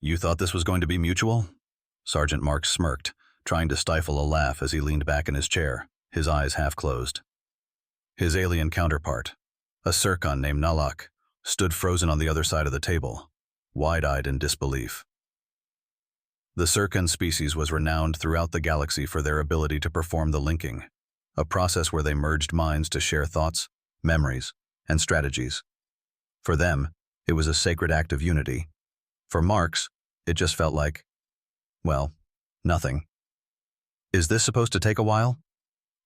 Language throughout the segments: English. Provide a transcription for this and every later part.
You thought this was going to be mutual? Sergeant Marks smirked, trying to stifle a laugh as he leaned back in his chair, his eyes half closed. His alien counterpart, a Circon named Nalak, stood frozen on the other side of the table, wide-eyed in disbelief. The Circon species was renowned throughout the galaxy for their ability to perform the linking, a process where they merged minds to share thoughts, memories, and strategies. For them, it was a sacred act of unity. For Marks, it just felt like, well, nothing. Is this supposed to take a while?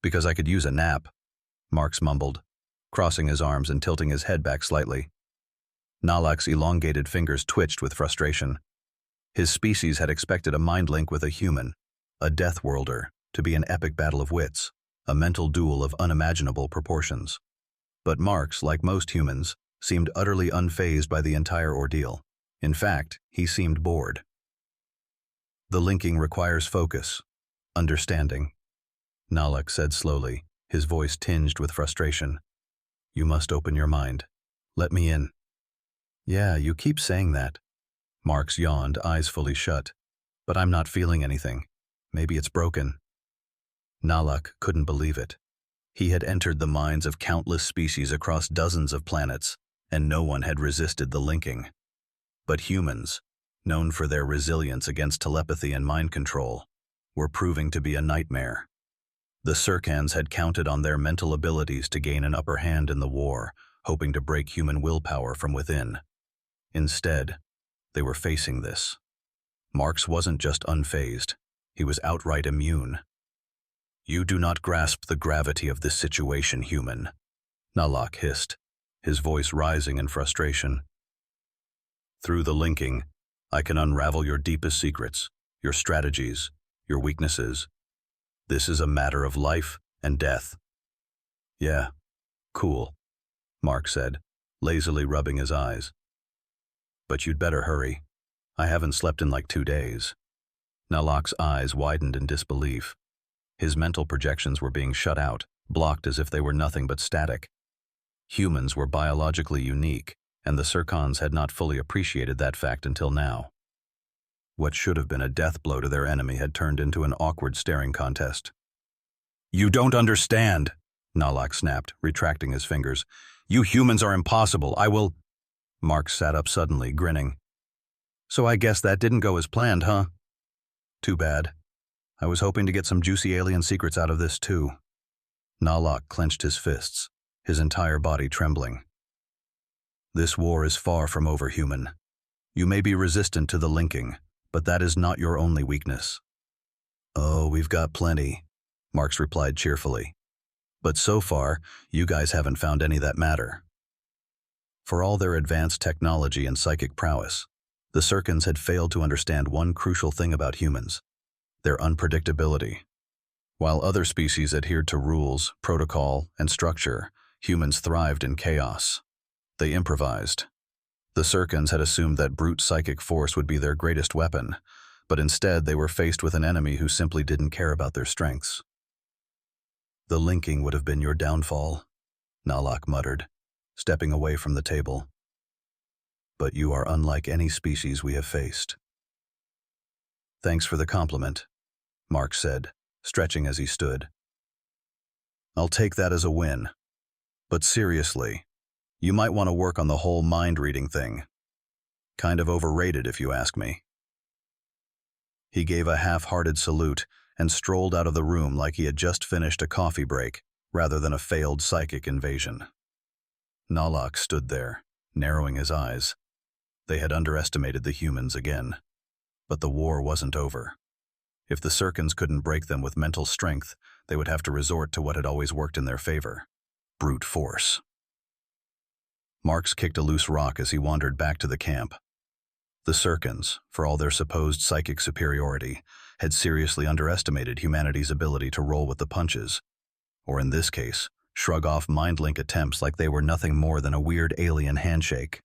Because I could use a nap, Marks mumbled, crossing his arms and tilting his head back slightly. Nalak's elongated fingers twitched with frustration. His species had expected a mind link with a human, a death worlder, to be an epic battle of wits, a mental duel of unimaginable proportions. But Marks, like most humans, seemed utterly unfazed by the entire ordeal. In fact, he seemed bored. The linking requires focus, understanding, Nalak said slowly, his voice tinged with frustration. You must open your mind. Let me in. Yeah, you keep saying that. Marks yawned, eyes fully shut. But I'm not feeling anything. Maybe it's broken. Nalak couldn't believe it. He had entered the minds of countless species across dozens of planets, and no one had resisted the linking. But humans, known for their resilience against telepathy and mind control, were proving to be a nightmare. The Circans had counted on their mental abilities to gain an upper hand in the war, hoping to break human willpower from within. Instead, they were facing this. Marks wasn't just unfazed, he was outright immune. You do not grasp the gravity of this situation, human, Nalak hissed, his voice rising in frustration. Through the linking, I can unravel your deepest secrets, your strategies, your weaknesses. This is a matter of life and death. Yeah, cool, Mark said, lazily rubbing his eyes. But you'd better hurry. I haven't slept in like 2 days. Nalak's eyes widened in disbelief. His mental projections were being shut out, blocked as if they were nothing but static. Humans were biologically unique, and the Circons had not fully appreciated that fact until now. What should have been a death blow to their enemy had turned into an awkward staring contest. You don't understand, Nalak snapped, retracting his fingers. You humans are impossible. I will... Mark sat up suddenly, grinning. So I guess that didn't go as planned, huh? Too bad. I was hoping to get some juicy alien secrets out of this, too. Nalak clenched his fists, his entire body trembling. This war is far from over, human. You may be resistant to the linking, but that is not your only weakness. Oh, we've got plenty, Marks replied cheerfully. But so far, you guys haven't found any that matter. For all their advanced technology and psychic prowess, the Circans had failed to understand one crucial thing about humans: their unpredictability. While other species adhered to rules, protocol, and structure, humans thrived in chaos. They improvised. The Circans had assumed that brute psychic force would be their greatest weapon, but instead they were faced with an enemy who simply didn't care about their strengths. The linking would have been your downfall, Nalak muttered, stepping away from the table. But you are unlike any species we have faced. Thanks for the compliment, Mark said, stretching as he stood. I'll take that as a win. But seriously, you might want to work on the whole mind-reading thing. Kind of overrated, if you ask me. He gave a half-hearted salute and strolled out of the room like he had just finished a coffee break, rather than a failed psychic invasion. Nalak stood there, narrowing his eyes. They had underestimated the humans again. But the war wasn't over. If the Circans couldn't break them with mental strength, they would have to resort to what had always worked in their favor: brute force. Marks kicked a loose rock as he wandered back to the camp. The Circans, for all their supposed psychic superiority, had seriously underestimated humanity's ability to roll with the punches, or in this case, shrug off mind-link attempts like they were nothing more than a weird alien handshake.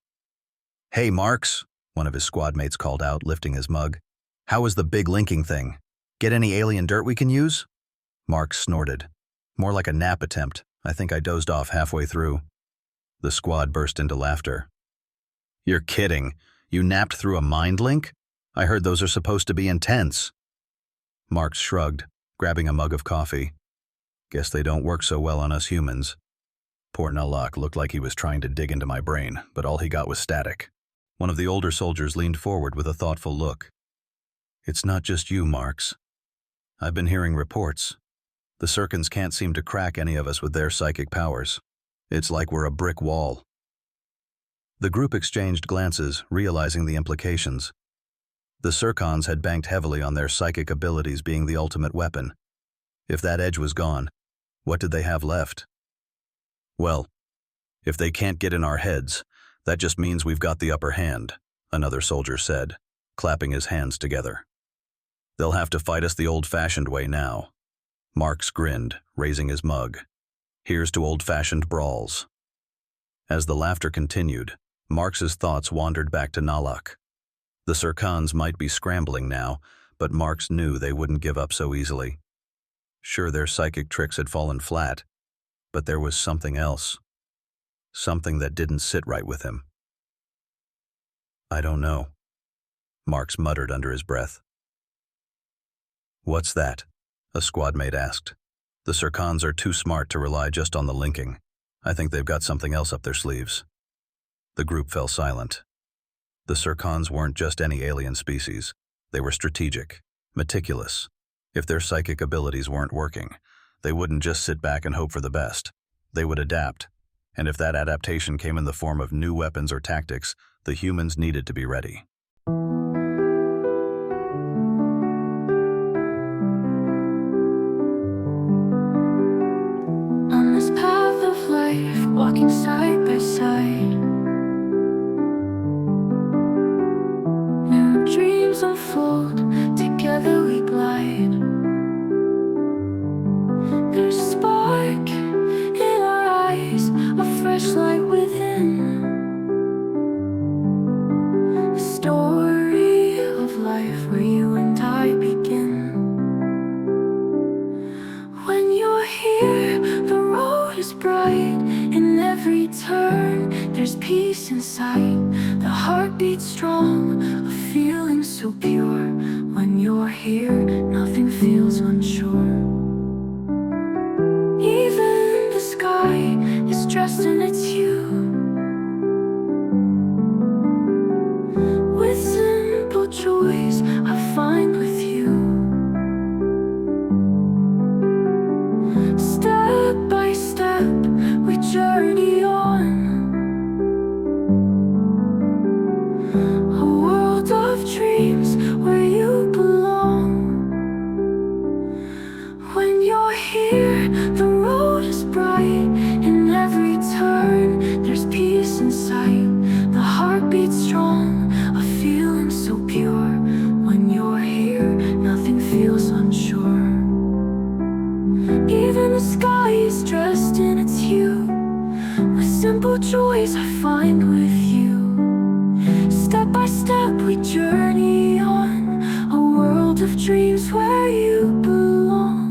Hey, Marks, one of his squad mates called out, lifting his mug. How was the big linking thing? Get any alien dirt we can use? Marks snorted. More like a nap attempt. I think I dozed off halfway through. The squad burst into laughter. You're kidding. You napped through a mind link? I heard those are supposed to be intense. Marks shrugged, grabbing a mug of coffee. Guess they don't work so well on us humans. Poor Nalak looked like he was trying to dig into my brain, but all he got was static. One of the older soldiers leaned forward with a thoughtful look. It's not just you, Marks. I've been hearing reports. The Circans can't seem to crack any of us with their psychic powers. It's like we're a brick wall. The group exchanged glances, realizing the implications. The Circons had banked heavily on their psychic abilities being the ultimate weapon. If that edge was gone, what did they have left? Well, if they can't get in our heads, that just means we've got the upper hand, another soldier said, clapping his hands together. They'll have to fight us the old-fashioned way now. Marks grinned, raising his mug. Here's to old-fashioned brawls. As the laughter continued, Marks's thoughts wandered back to Nalak. The Circons might be scrambling now, but Marks knew they wouldn't give up so easily. Sure, their psychic tricks had fallen flat, but there was something else. Something that didn't sit right with him. I don't know, Marks muttered under his breath. What's that? A squadmate asked. The Circons are too smart to rely just on the linking. I think they've got something else up their sleeves. The group fell silent. The Circons weren't just any alien species. They were strategic, meticulous. If their psychic abilities weren't working, they wouldn't just sit back and hope for the best. They would adapt. And if that adaptation came in the form of new weapons or tactics, the humans needed to be ready. On this path of life, walking side by side, new dreams unfold, together we glide. There's a spark in our eyes, a fresh light within. A story of life where you and I begin. When you're here, the road is bright. In every turn, there's peace inside. The heart beats strong, a feeling so pure. When you're here, nothing feels unsure. Even the sky is dressed in its hue, with simple joys I find with you. Step by step, we journey on. A world of dreams where you belong. When you're here, the road is bright. In every turn, there's peace inside. The heart beats strong, a feeling so pure. When you're here, nothing feels unsure. Even the sky is dressed in its hue, with simple joys I find with you. Step by step we journey on, a world of dreams where you belong.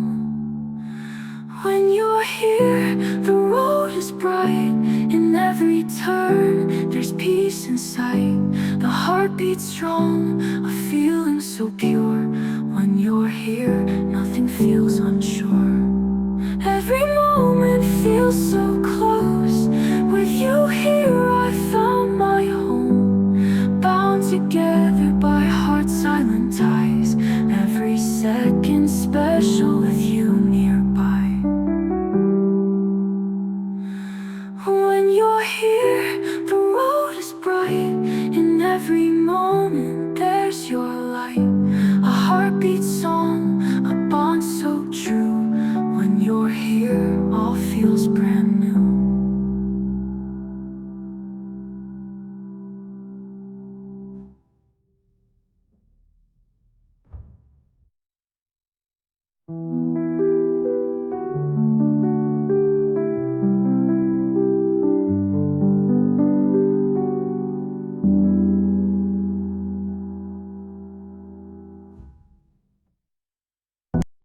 When you're here, the road is bright. In every turn, there's peace inside. The heart beats strong, a feeling so pure. When you're here, nothing feels unsure. Every moment feels so close. With you here, I found my home. Bound together by heart's silent ties. Every second special with you nearby. When you're here, the road is bright. In every moment, there's your light. A heart beats